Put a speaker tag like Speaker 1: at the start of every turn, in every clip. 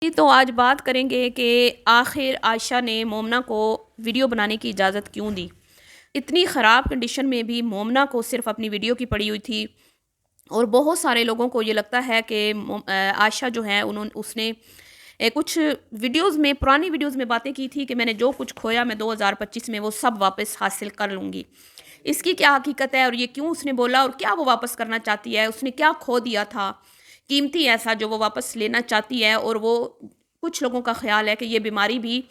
Speaker 1: تو آج بات کریں گے کہ آخر عائشہ نے مومنہ کو ویڈیو بنانے کی اجازت کیوں دی۔ اتنی خراب کنڈیشن میں بھی مومنہ کو صرف اپنی ویڈیو کی پڑی ہوئی تھی، اور بہت سارے لوگوں کو یہ لگتا ہے کہ عائشہ جو ہے اس نے کچھ ویڈیوز میں، پرانی ویڈیوز میں باتیں کی تھی کہ میں نے جو کچھ کھویا میں 2025 میں وہ سب واپس حاصل کر لوں گی۔ اس کی کیا حقیقت ہے اور یہ کیوں اس نے بولا اور کیا وہ واپس کرنا چاہتی ہے، اس نے کیا کھو دیا تھا قیمتی ایسا جو وہ واپس لینا چاہتی ہے، اور وہ کچھ لوگوں کا خیال ہے کہ یہ بیماری بھی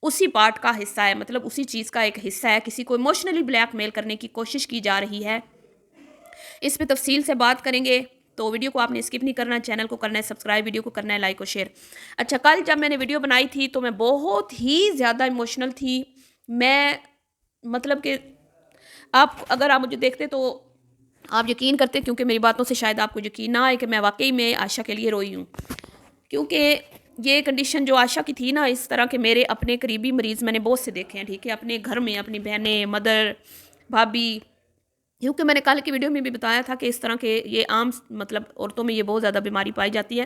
Speaker 1: اسی پارٹ کا حصہ ہے، مطلب اسی چیز کا ایک حصہ ہے، کسی کو ایموشنلی بلیک میل کرنے کی کوشش کی جا رہی ہے۔ اس پہ تفصیل سے بات کریں گے، تو ویڈیو کو آپ نے اسکپ نہیں کرنا، چینل کو کرنا ہے سبسکرائب، ویڈیو کو کرنا ہے لائک اور شیئر۔ اچھا، کل جب میں نے ویڈیو بنائی تھی تو میں بہت ہی زیادہ ایموشنل تھی۔ میں مطلب کہ اگر آپ مجھے دیکھتے تو آپ یقین کرتے، کیونکہ میری باتوں سے شاید آپ کو یقین نہ آئے کہ میں واقعی میں عائشہ کے لیے روئی ہوں، کیونکہ یہ کنڈیشن جو عائشہ کی تھی نا، اس طرح کے میرے اپنے قریبی مریض میں نے بہت سے دیکھے ہیں، ٹھیک ہے، اپنے گھر میں، اپنی بہنیں، مدر، بھابھی، کیونکہ میں نے کل کی ویڈیو میں بھی بتایا تھا کہ اس طرح کے یہ عام مطلب عورتوں میں یہ بہت زیادہ بیماری پائی جاتی ہے،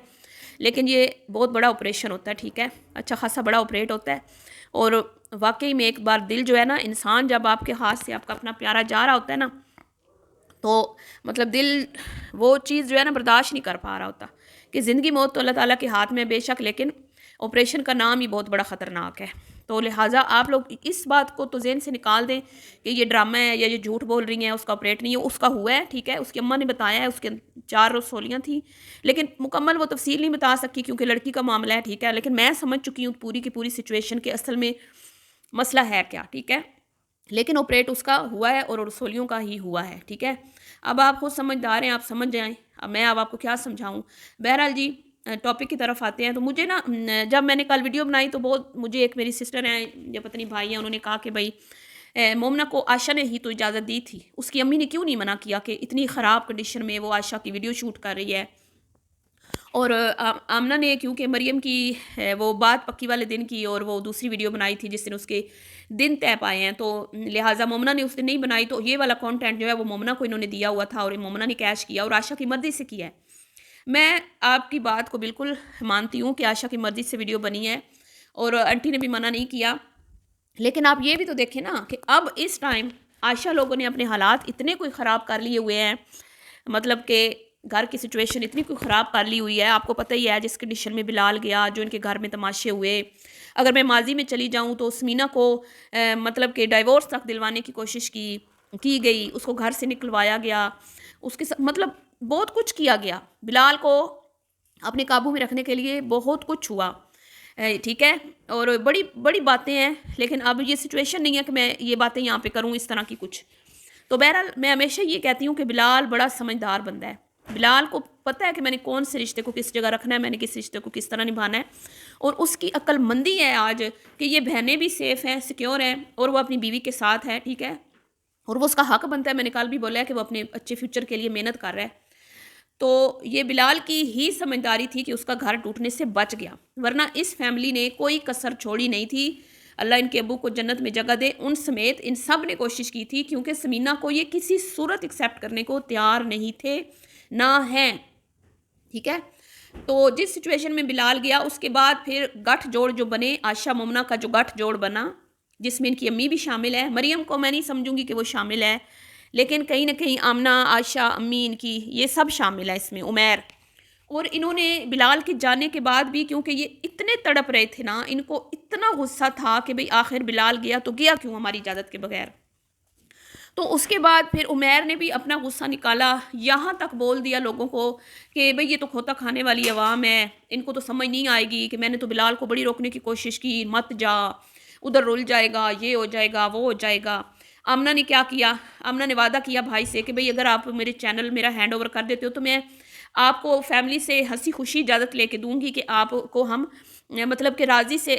Speaker 1: لیکن یہ بہت بڑا آپریشن ہوتا ہے، ٹھیک ہے، اچھا خاصا بڑا آپریٹ ہوتا ہے، اور واقعی میں ایک بار دل جو ہے نا، انسان جب آپ کے ہاتھ سے آپ کا اپنا پیارا جا رہا ہوتا ہے نا، تو مطلب دل وہ چیز جو ہے نا برداشت نہیں کر پا رہا ہوتا کہ زندگی موت تو اللہ تعالیٰ کے ہاتھ میں بے شک، لیکن آپریشن کا نام ہی بہت بڑا خطرناک ہے۔ تو لہٰذا آپ لوگ اس بات کو تو ذہن سے نکال دیں کہ یہ ڈرامہ ہے یا یہ جھوٹ بول رہی ہیں، اس کا آپریٹ نہیں ہے، اس کا ہوا ہے، ٹھیک ہے، اس کی اماں نے بتایا ہے، اس کے 4 رسولیاں تھیں، لیکن مکمل وہ تفصیل نہیں بتا سکی کیونکہ لڑکی کا معاملہ ہے، ٹھیک ہے، لیکن میں سمجھ چکی ہوں پوری کی پوری سچویشن کے اصل میں مسئلہ ہے کیا، ٹھیک ہے، لیکن آپریٹ اس کا ہوا ہے اور رسولیوں کا ہی ہوا ہے، ٹھیک ہے۔ اب آپ خود سمجھدار ہیں، آپ سمجھ جائیں، اب میں آپ کو کیا سمجھاؤں۔ بہرحال جی، ٹاپک کی طرف آتے ہیں۔ تو مجھے نا جب میں نے کل ویڈیو بنائی تو بہت مجھے ایک میری سسٹر ہیں یا پتہ نہیں بھائی ہیں، انہوں نے کہا کہ بھائی مومنہ کو عائشہ نے ہی تو اجازت دی تھی، اس کی امی نے کیوں نہیں منع کیا کہ اتنی خراب کنڈیشن میں وہ عائشہ کی ویڈیو شوٹ کر رہی ہے، اور آمنہ نے کیونکہ مریم کی وہ بات پکی والے دن کی اور وہ دوسری ویڈیو بنائی تھی جس دن اس کے دن طے پائے ہیں، تو لہٰذا مومنہ نے اس دن نہیں بنائی، تو یہ والا کانٹینٹ جو ہے وہ مومنہ کو انہوں نے دیا ہوا تھا اور مومنہ نے کیش کیا اور عائشہ کی مرضی سے کیا ہے۔ میں آپ کی بات کو بالکل مانتی ہوں کہ عائشہ کی مرضی سے ویڈیو بنی ہے اور آنٹی نے بھی منع نہیں کیا، لیکن آپ یہ بھی تو دیکھیں نا کہ اب اس ٹائم عائشہ لوگوں نے اپنے حالات اتنے کوئی خراب کر لیے ہوئے ہیں، مطلب کہ گھر کی سچویشن اتنی کوئی خراب کر لی ہوئی ہے، آپ کو پتہ ہی ہے جس کنڈیشن میں بلال گیا، جو ان کے گھر میں تماشے ہوئے۔ اگر میں ماضی میں چلی جاؤں تو سمینہ کو مطلب کہ ڈائیورس تک دلوانے کی کوشش کی گئی، اس کو گھر سے نکلوایا گیا، اس کے مطلب بہت کچھ کیا گیا، بلال کو اپنے قابو میں رکھنے کے لیے بہت کچھ ہوا، ٹھیک ہے، اور بڑی بڑی باتیں ہیں، لیکن اب یہ سچویشن نہیں ہے کہ میں یہ باتیں یہاں پہ کروں اس طرح کی کچھ۔ تو بہرحال میں ہمیشہ یہ کہتی ہوں کہ بلال بڑا سمجھدار بندہ ہے، بلال کو پتہ ہے کہ میں نے کون سے رشتے کو کس جگہ رکھنا ہے، میں نے کس رشتے کو کس طرح نبھانا ہے، اور اس کی عقل مندی ہے آج کہ یہ بہنیں بھی سیف ہیں، سیکیور ہیں، اور وہ اپنی بیوی کے ساتھ ہے، ٹھیک ہے، اور وہ اس کا حق بنتا ہے۔ میں نے کل بھی بولا ہے کہ وہ اپنے اچھے فیوچر کے لیے محنت کر رہا ہے، تو یہ بلال کی ہی سمجھداری تھی کہ اس کا گھر ٹوٹنے سے بچ گیا، ورنہ اس فیملی نے کوئی کسر چھوڑی نہیں تھی۔ اللہ ان کے ابو کو جنت میں جگہ دے، ان سمیت ان سب نے کوشش کی تھی، کیونکہ سمینہ کو یہ کسی صورت ایکسیپٹ کرنے کو تیار نہیں تھے، نہ ہیں، ٹھیک ہے۔ تو جس سچویشن میں بلال گیا، اس کے بعد پھر گٹھ جوڑ جو بنے، عائشہ مومنہ کا جو گٹھ جوڑ بنا، جس میں ان کی امی بھی شامل ہے، مریم کو میں نہیں سمجھوں گی کہ وہ شامل ہے، لیکن کہیں نہ کہیں آمنہ، عائشہ، امی ان کی، یہ سب شامل ہے اس میں، عمیر، اور انہوں نے بلال کے جانے کے بعد بھی، کیونکہ یہ اتنے تڑپ رہے تھے نا، ان کو اتنا غصہ تھا کہ بھئی آخر بلال گیا تو گیا کیوں ہماری اجازت کے بغیر، تو اس کے بعد پھر عمیر نے بھی اپنا غصہ نکالا، یہاں تک بول دیا لوگوں کو کہ بھئی یہ تو کھوتا کھانے والی عوام ہے، ان کو تو سمجھ نہیں آئے گی کہ میں نے تو بلال کو بڑی روکنے کی کوشش کی، مت جا، ادھر رل جائے گا، یہ ہو جائے گا، وہ ہو جائے گا۔ آمنہ نے کیا کیا، آمنہ نے وعدہ کیا بھائی سے کہ بھئی اگر آپ میرے چینل میرا ہینڈ اوور کر دیتے ہو تو میں آپ کو فیملی سے ہنسی خوشی اجازت لے کے دوں گی کہ آپ کو ہم مطلب کہ راضی سے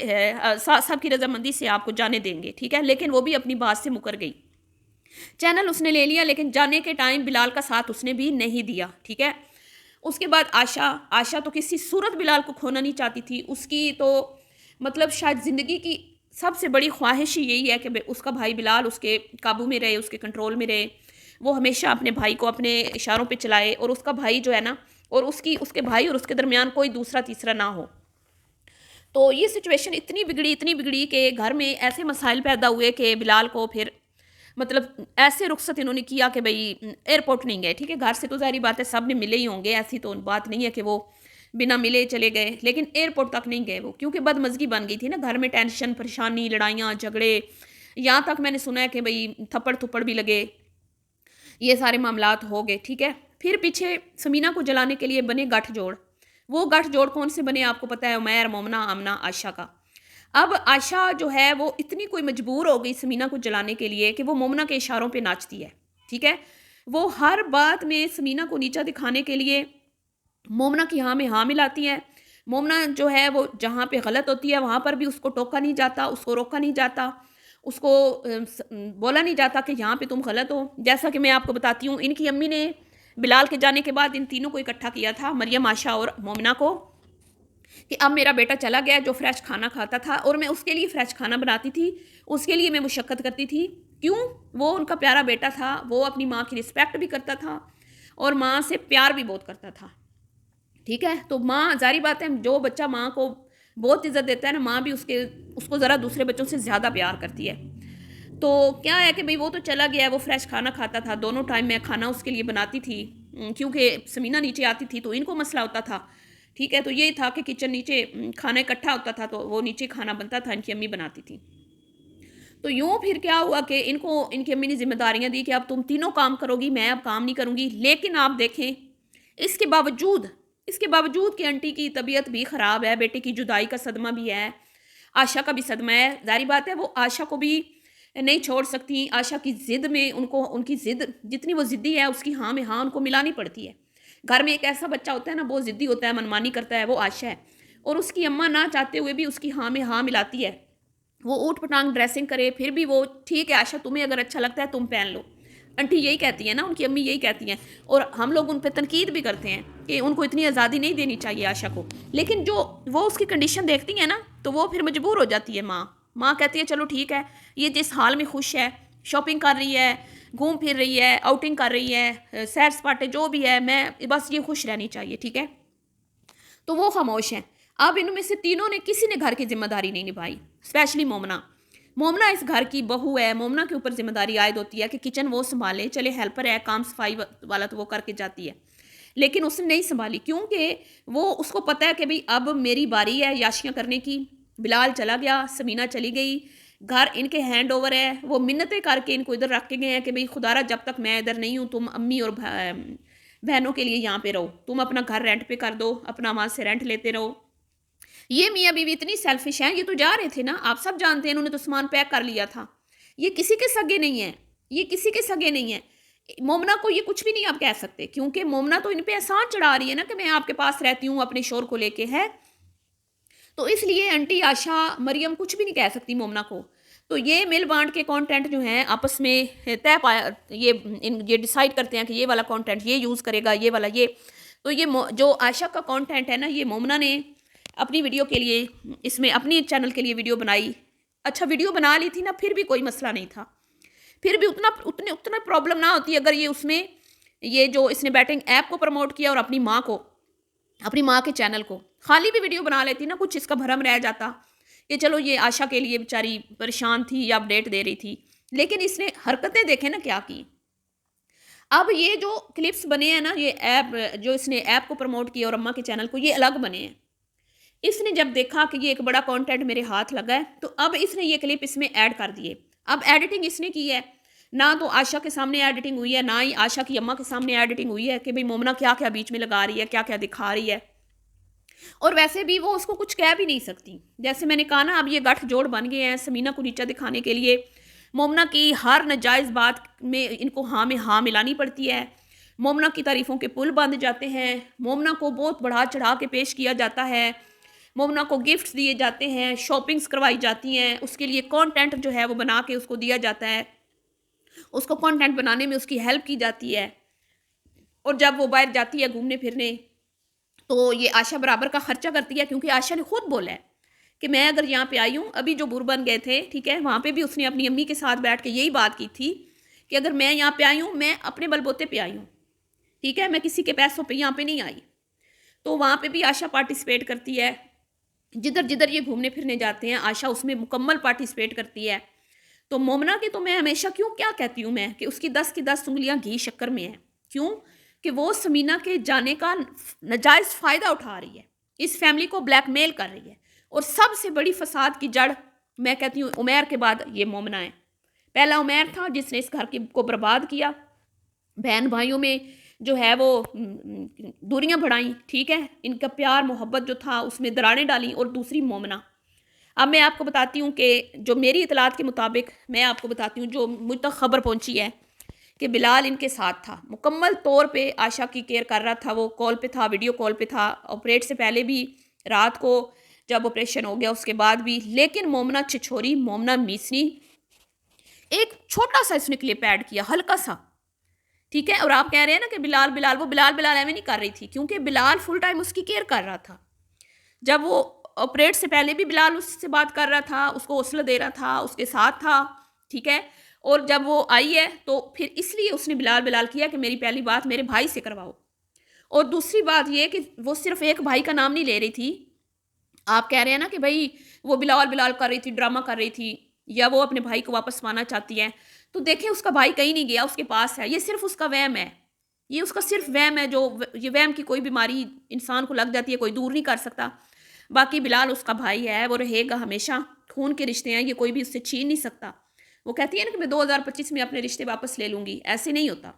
Speaker 1: سب کی رضامندی سے آپ کو جانے دیں گے، ٹھیک ہے، لیکن وہ بھی اپنی بات سے مکر گئی۔ چینل اس نے لے لیا، لیکن جانے کے ٹائم بلال کا ساتھ اس نے بھی نہیں دیا، ٹھیک ہے۔ اس کے بعد عائشہ تو کسی صورت بلال کو کھونا نہیں چاہتی تھی، اس کی تو مطلب شاید زندگی کی سب سے بڑی خواہش ہی یہی ہے کہ اس کا بھائی بلال اس کے قابو میں رہے، اس کے کنٹرول میں رہے، وہ ہمیشہ اپنے بھائی کو اپنے اشاروں پہ چلائے، اور اس کا بھائی جو ہے نا، اور اس کے بھائی اور اس کے درمیان کوئی دوسرا تیسرا نہ ہو۔ تو یہ سچویشن اتنی بگڑی کہ گھر میں ایسے مسائل پیدا ہوئے کہ بلال کو پھر مطلب ایسے رخصت انہوں نے کیا کہ بھئی ایئرپورٹ نہیں گئے، ٹھیک ہے، گھر سے تو ظاہری بات ہے سب نے ملے ہی ہوں گے، ایسی تو بات نہیں ہے کہ وہ بنا ملے چلے گئے، لیکن ایئرپورٹ تک نہیں گئے وہ، کیونکہ بدمزگی بن گئی تھی نا گھر میں، ٹینشن، پریشانی، لڑائیاں، جھگڑے، یہاں تک میں نے سنا ہے کہ بھئی تھپڑ تھپڑ بھی لگے، یہ سارے معاملات ہو گئے، ٹھیک ہے۔ پھر پیچھے سمینہ کو جلانے کے لیے بنے گٹھ جوڑ، وہ گٹھ جوڑ کون سے بنے آپ کو پتہ ہے، عمیر، مومنہ، آمنہ، عائشہ کا۔ اب عائشہ جو ہے وہ اتنی کوئی مجبور ہو گئی سمینہ کو جلانے کے لیے کہ وہ مومنہ کے اشاروں پہ ناچتی ہے، ٹھیک ہے، وہ ہر بات میں سمینہ کو نیچا دکھانے کے لیے مومنہ کی ہاں میں ہاں ملاتی ہے۔ مومنہ جو ہے وہ جہاں پہ غلط ہوتی ہے وہاں پر بھی اس کو ٹوکا نہیں جاتا، اس کو روکا نہیں جاتا، اس کو بولا نہیں جاتا کہ یہاں پہ تم غلط ہو۔ جیسا کہ میں آپ کو بتاتی ہوں، ان کی امی نے بلال کے جانے کے بعد ان تینوں کو اکٹھا کیا تھا، مریم، عائشہ اور مومنہ کو، کہ اب میرا بیٹا چلا گیا جو فریش کھانا کھاتا تھا، اور میں اس کے لیے فریش کھانا بناتی تھی، اس کے لیے میں مشقت کرتی تھی، کیوں؟ وہ ان کا پیارا بیٹا تھا، وہ اپنی ماں کی رسپیکٹ بھی کرتا تھا اور ماں سے پیار بھی بہت کرتا تھا، ٹھیک ہے۔ تو ماں ظاہری بات ہے جو بچہ ماں کو بہت عزت دیتا ہے نا، ماں بھی اس کو ذرا دوسرے بچوں سے زیادہ پیار کرتی ہے۔ تو کیا ہے کہ بھئی وہ تو چلا گیا ہے، وہ فریش کھانا کھاتا تھا، دونوں ٹائم میں کھانا اس کے لیے بناتی تھی، کیونکہ سمینہ نیچے آتی تھی تو ان کو مسئلہ ہوتا تھا، ٹھیک ہے۔ تو یہی تھا کہ کچن نیچے کھانا اکٹھا ہوتا تھا تو وہ نیچے کھانا بنتا تھا، ان کی امی بناتی تھی۔ تو یوں پھر کیا ہوا کہ ان کی امی نے ذمہ داریاں دی کہ اب تم تینوں کام کرو گی، میں اب کام نہیں کروں گی، لیکن آپ دیکھیں اس کے باوجود کہ آنٹی کی طبیعت بھی خراب ہے، بیٹے کی جدائی کا صدمہ بھی ہے، عائشہ کا بھی صدمہ ہے، ظاہری بات ہے وہ عائشہ کو بھی نہیں چھوڑ سکتی، عائشہ کی ضد میں ان کی ضد جتنی وہ ضدی ہے اس کی ہاں میں ہاں ان کو ملانی پڑتی ہے۔ گھر میں ایک ایسا بچہ ہوتا ہے نا بہت ضدی ہوتا ہے، منمانی کرتا ہے، وہ عائشہ ہے، اور اس کی اماں نہ چاہتے ہوئے بھی اس کی ہاں میں ہاں ملاتی ہے، وہ اوٹ پٹانگ ڈریسنگ کرے پھر بھی وہ ٹھیک ہے عائشہ تمہیں اگر اچھا لگتا ہے تم پہن لو، آنٹی یہی کہتی ہیں نا، ان کی امی یہی کہتی ہیں، اور ہم لوگ ان پہ تنقید بھی کرتے ہیں کہ ان کو اتنی آزادی نہیں دینی چاہیے عائشہ کو، لیکن جو وہ اس کی کنڈیشن دیکھتی ہیں نا تو وہ پھر مجبور ہو جاتی ہے، ماں کہتی ہے چلو ٹھیک ہے، یہ جس حال میں خوش ہے، شاپنگ کر رہی ہے، گھوم پھر رہی ہے، آؤٹنگ کر رہی ہے، سیر سپاٹے جو بھی ہے، میں بس یہ خوش رہنی چاہیے، ٹھیک ہے۔ تو وہ خاموش ہیں۔ اب ان میں سے تینوں نے کسی نے گھر کی ذمہ داری نہیں نبھائی، اسپیشلی مومنہ اس گھر کی بہو ہے، مومنہ کے اوپر ذمہ داری عائد ہوتی ہے کہ کچن وہ سنبھالے، چلے ہیلپر ہے، کام صفائی والا تو وہ کر کے جاتی ہے، لیکن اس نے نہیں سنبھالی، کیونکہ وہ اس کو پتہ ہے کہ بھئی اب میری باری ہے یاشیاں کرنے کی، بلال چلا گیا، سمینہ چلی گئی، گھر ان کے ہینڈ اوور ہے، وہ منتیں کر کے ان کو ادھر رکھ کے گئے ہیں کہ بھئی خدا را جب تک میں ادھر نہیں ہوں تم امی اور بہنوں کے لیے یہاں پہ رہو، تم اپنا گھر رینٹ پہ کر دو، اپنا وہاں سے رینٹ لیتے رہو۔ یہ میاں بیوی اتنی سیلفش ہیں، یہ تو جا رہے تھے نا، آپ سب جانتے ہیں انہوں نے تو سامان پیک کر لیا تھا، یہ کسی کے سگے نہیں ہیں، مومنہ کو یہ کچھ بھی نہیں آپ کہہ سکتے، کیونکہ مومنہ تو ان پہ احسان چڑھا رہی ہے نا کہ میں آپ کے پاس رہتی ہوں اپنے شور کو لے کے، ہے تو اس لیے آنٹی عائشہ مریم کچھ بھی نہیں کہہ سکتی مومنہ کو۔ تو یہ مل بانٹ کے کانٹینٹ جو ہیں آپس میں طے پایا، یہ ڈیسائیڈ کرتے ہیں کہ یہ والا کانٹینٹ یہ یوز کرے گا، یہ والا یہ، تو یہ جو عائشہ کا کانٹینٹ ہے نا، یہ مومنہ نے اپنی ویڈیو کے لیے، اس میں اپنی چینل کے لیے ویڈیو بنائی، اچھا ویڈیو بنا لی تھی نا، پھر بھی کوئی مسئلہ نہیں تھا، پھر بھی اتنا پرابلم نہ ہوتی اگر یہ اس میں یہ جو اس نے بیٹنگ ایپ کو پروموٹ کیا اور اپنی ماں کے چینل کو خالی بھی ویڈیو بنا لیتی نا، کچھ اس کا بھرم رہ جاتا کہ چلو یہ عائشہ کے لیے بیچاری پریشان تھی یا اپڈیٹ دے رہی تھی، لیکن اس نے حرکتیں دیکھیں نا کیا کی۔ اب یہ جو کلپس بنے ہیں نا، یہ ایپ جو اس نے ایپ کو پروموٹ کیا اور اماں کے چینل کو، یہ الگ بنے ہیں، اس نے جب دیکھا کہ یہ ایک بڑا کانٹینٹ میرے ہاتھ لگا ہے تو اب اس نے یہ کلپ اس میں ایڈ کر دیے، اب ایڈیٹنگ اس نے کی ہے، نہ تو عائشہ کے سامنے ایڈیٹنگ ہوئی ہے، نہ ہی عائشہ کی اماں کے سامنے ایڈیٹنگ ہوئی ہے کہ بھئی مومنہ کیا کیا بیچ میں لگا رہی ہے، کیا کیا دکھا رہی ہے، اور ویسے بھی وہ اس کو کچھ کہہ بھی نہیں سکتی، جیسے میں نے کہا نا اب یہ گٹھ جوڑ بن گئے ہیں سمینہ کو نیچا دکھانے کے لیے، مومنہ کی ہر ناجائز بات میں ان کو ہاں میں ہاں ملانی پڑتی ہے، مومنہ کی تعریفوں کے پل باندھ جاتے ہیں، مومنہ کو بہت بڑھا چڑھا کے پیش کیا جاتا ہے، مومنہ کو گفٹس دیے جاتے ہیں، شاپنگز کروائی جاتی ہیں، اس کے لیے کانٹینٹ جو ہے وہ بنا کے اس کو دیا جاتا ہے، اس کو کانٹینٹ بنانے میں اس کی ہیلپ کی جاتی ہے، اور جب وہ باہر جاتی ہے گھومنے پھرنے تو یہ عائشہ برابر کا خرچہ کرتی ہے، کیونکہ عائشہ نے خود بولا ہے کہ میں اگر یہاں پہ آئی ہوں، ابھی جو بوربن گئے تھے، ٹھیک ہے، وہاں پہ بھی اس نے اپنی امی کے ساتھ بیٹھ کے یہی بات کی تھی کہ اگر میں یہاں پہ آئی ہوں، میں اپنے بل بوتے پہ آئی ہوں، ٹھیک ہے، میں کسی کے پیسوں پہ یہاں پہ نہیں آئی، تو وہاں پہ بھی عائشہ پارٹیسپیٹ کرتی ہے، جدھر جدھر یہ گھومنے پھرنے جاتے ہیں عائشہ اس میں مکمل پارٹیسپیٹ کرتی ہے. تو مومنا کی تو میں ہمیشہ کیا کہتی ہوں میں کہ اس کی 10 کی 10 انگلیاں گھی شکر میں ہیں. کیوں کہ وہ سمینہ کے جانے کا ناجائز فائدہ اٹھا رہی ہے, اس فیملی کو بلیک میل کر رہی ہے, اور سب سے بڑی فساد کی جڑ میں کہتی ہوں عمیر کے بعد یہ مومنا ہے. پہلا عمیر تھا جس نے اس گھر کو برباد کیا, بہن بھائیوں میں جو ہے وہ دوریاں بڑھائیں, ٹھیک ہے, ان کا پیار محبت جو تھا اس میں دراڑیں ڈالیں, اور دوسری مومنا. اب میں آپ کو بتاتی ہوں کہ جو میری اطلاعات کے مطابق میں آپ کو بتاتی ہوں جو مجھ تک خبر پہنچی ہے کہ بلال ان کے ساتھ تھا, مکمل طور پہ عائشہ کی کیئر کر رہا تھا, وہ کال پہ تھا, ویڈیو کال پہ تھا, آپریٹ سے پہلے بھی, رات کو جب آپریشن ہو گیا اس کے بعد بھی. لیکن مومنا چھچوری, مومنا میسنی, ایک چھوٹا سا اس نے کلپ ایڈ کیا, ہلکا سا, ٹھیک ہے. اور آپ کہہ رہے ہیں نا کہ بلال وہ بلال ایویں نہیں کر رہی تھی, کیونکہ بلال فل ٹائم اس کی کیئر کر رہا تھا. جب وہ آپریٹ سے پہلے بھی بلال اس سے بات کر رہا تھا, اس کو حوصلہ دے رہا تھا, اس کے ساتھ تھا, ٹھیک ہے. اور جب وہ آئی ہے تو پھر اس لیے اس نے بلال کیا کہ میری پہلی بات میرے بھائی سے کرواؤ. اور دوسری بات یہ کہ وہ صرف ایک بھائی کا نام نہیں لے رہی تھی. آپ کہہ رہے ہیں نا کہ بھائی وہ بلال کر رہی تھی, ڈرامہ کر رہی تھی, یا وہ اپنے بھائی کو واپس پانا چاہتی ہے. تو دیکھیں اس کا بھائی کہیں نہیں گیا, اس کے پاس ہے. یہ صرف اس کا وہم ہے, یہ اس کا صرف وہم ہے. جو یہ وہم کی کوئی بیماری انسان کو لگ جاتی ہے, کوئی دور نہیں کر سکتا. باقی بلال اس کا بھائی ہے, وہ رہے گا ہمیشہ, خون کے رشتے ہیں, یہ کوئی بھی اس سے چھین نہیں سکتا. وہ کہتی ہے نا کہ میں 2025 میں اپنے رشتے واپس لے لوں گی, ایسے نہیں ہوتا.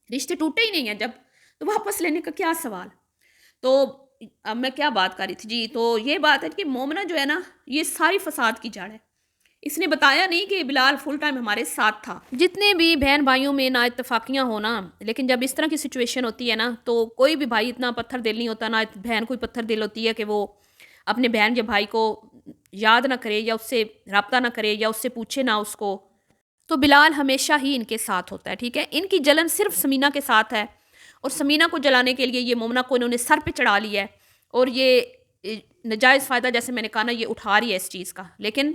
Speaker 1: رشتے ٹوٹے ہی نہیں ہیں جب, تو واپس لینے کا کیا سوال. تو اب میں کیا بات کر رہی تھی جی, تو یہ بات ہے کہ مومنا جو ہے نا یہ ساری فساد کی جڑ ہے. اس نے بتایا نہیں کہ بلال فل ٹائم ہمارے ساتھ تھا. جتنے بھی بہن بھائیوں میں نا اتفاقیاں ہونا, لیکن جب اس طرح کی سچویشن ہوتی ہے نا تو کوئی بھی بھائی اتنا پتھر دل نہیں ہوتا, نہ بہن کوئی پتھر دل ہوتی ہے کہ وہ اپنے بہن یا بھائی کو یاد نہ کرے, یا اس سے رابطہ نہ کرے, یا اس سے پوچھے نہ اس کو. تو بلال ہمیشہ ہی ان کے ساتھ ہوتا ہے, ٹھیک ہے. ان کی جلن صرف سمینہ کے ساتھ ہے, اور سمینہ کو جلانے کے لیے یہ مومنا کو انہوں نے سر پہ چڑھا لیا ہے, اور یہ ناجائز فائدہ جیسے میں نے کہا نا یہ اٹھا رہی ہے اس چیز کا. لیکن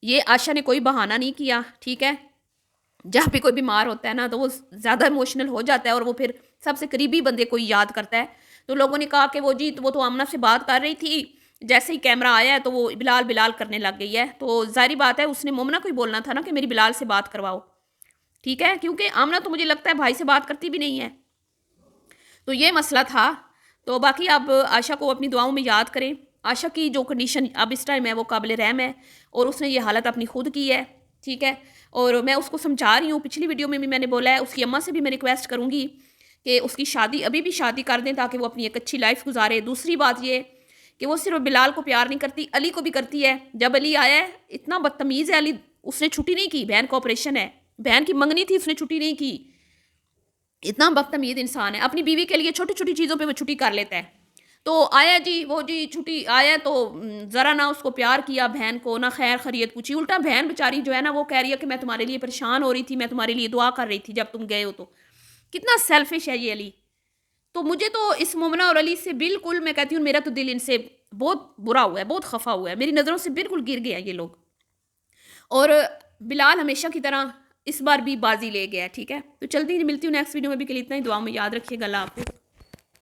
Speaker 1: یہ عائشہ نے کوئی بہانہ نہیں کیا, ٹھیک ہے. جہاں پہ کوئی بیمار ہوتا ہے نا تو وہ زیادہ ایموشنل ہو جاتا ہے, اور وہ پھر سب سے قریبی بندے کو یاد کرتا ہے. تو لوگوں نے کہا کہ وہ جی وہ تو آمنہ سے بات کر رہی تھی, جیسے ہی کیمرہ آیا ہے تو وہ بلال کرنے لگ گئی ہے. تو ظاہری بات ہے اس نے مومنا کو ہی بولنا تھا نا کہ میری بلال سے بات کرواؤ, ٹھیک ہے, کیونکہ آمنہ تو مجھے لگتا ہے بھائی سے بات کرتی بھی نہیں ہے. تو یہ مسئلہ تھا. تو باقی آپ عائشہ کو اپنی دعاؤں میں یاد کریں. عائشہ کی جو کنڈیشن اب اس ٹائم ہے وہ قابل رحم ہے, اور اس نے یہ حالت اپنی خود کی ہے, ٹھیک ہے. اور میں اس کو سمجھا رہی ہوں, پچھلی ویڈیو میں بھی میں نے بولا ہے, اس کی اماں سے بھی میں ریکویسٹ کروں گی کہ اس کی شادی ابھی بھی شادی کر دیں تاکہ وہ اپنی ایک اچھی لائف گزارے. دوسری بات یہ کہ وہ صرف بلال کو پیار نہیں کرتی, علی کو بھی کرتی ہے. جب علی آیا ہے اتنا بدتمیز ہے علی, اس نے چھٹی نہیں کی, بہن کو آپریشن ہے, بہن کی منگنی تھی, اس نے چھٹی نہیں کی. اتنا بدتمیز انسان ہے, اپنی بیوی کے لیے چھوٹی چھوٹی چیزوں پہ وہ چھٹی کر لیتا ہے. تو آیا جی وہ جی چھٹی آیا تو ذرا نہ اس کو پیار کیا بہن کو, نہ خیر خیریت پوچھی. الٹا بہن بیچاری جو ہے نا وہ کہہ رہی ہے کہ میں تمہارے لیے پریشان ہو رہی تھی, میں تمہارے لیے دعا کر رہی تھی جب تم گئے ہو. تو کتنا سیلفش ہے یہ علی. تو مجھے تو اس مومنا اور علی سے بالکل, میں کہتی ہوں میرا تو دل ان سے بہت برا ہوا ہے, بہت خفا ہوا ہے, میری نظروں سے بالکل گر گیا یہ لوگ. اور بلال ہمیشہ کی طرح اس بار بھی بازی لے گیا, ٹھیک ہے. تو جلدی ملتی ہوں نیکسٹ ویڈیو میں, بھی کے لیے اتنا ہی. دعاؤں میں یاد رکھیے گا. اللہ حافظ.